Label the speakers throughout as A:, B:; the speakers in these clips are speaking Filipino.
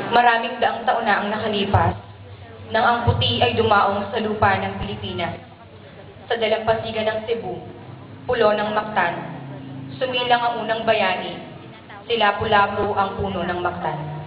A: Maraming daang taon na ang nakalipas nang ang puti ay dumaong sa lupa ng Pilipinas. Sa dalampasigan ng Cebu, pulo ng Mactan, sumilang ang unang bayani, si Lapu-Lapu ang puno ng Mactan.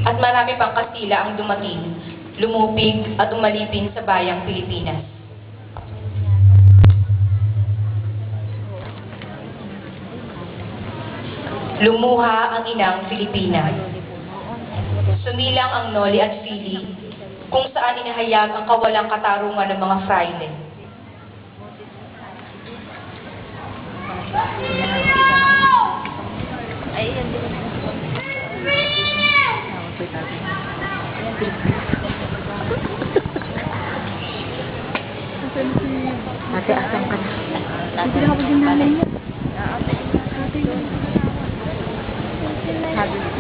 A: At marami pang Kastila ang dumating, lumupig at umalipin sa bayang Pilipinas. Lumuha ang inang Pilipina. Sumilang ang Noli at Fili, kung saan inahayag ang kawalang katarungan ng mga fraile.
B: Ate, asan ka na?
C: Hindi na ako din nanay niya.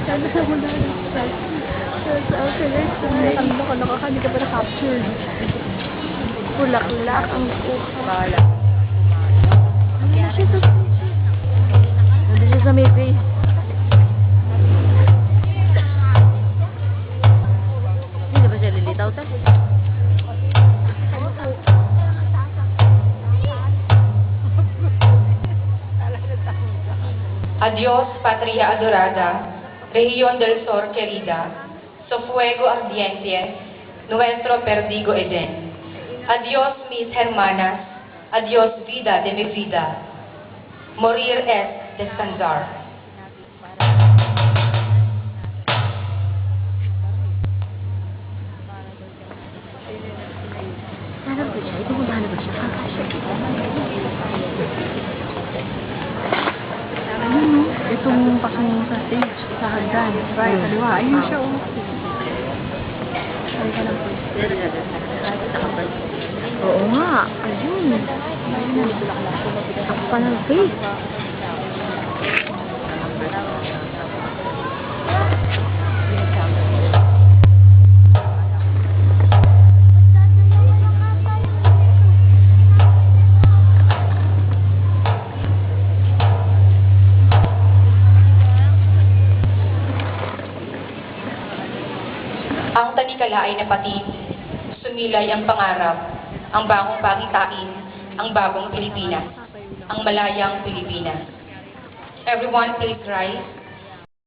C: Sabi sa mo na sa ano ka nakakandi ka pa na-capture. Kulak-lak ang kuha. Ano na siya sa
B: Nandun siya sa maybe. Hindi ba siya lilitaw tayo?
A: Adiós, patria adorada, región del sur querida, su fuego ardiente, nuestro perdido Edén. Adiós, mis hermanas, adiós, vida de mi vida, morir es descansar.
B: Hanap ba siya? Ito mo ba hanap ba siya?
C: itong pasong sa stage, sa hagdan, right, kaliwa, ayun siya, oh. Ay, ka lang po.
B: Oo nga. Ayun. Ako pa ng face.
A: Ang tanikala ay napatid, sumilay ang pangarap, ang bagong pakitain, ang bagong Pilipinas, ang malayang Pilipinas. Everyone please rise.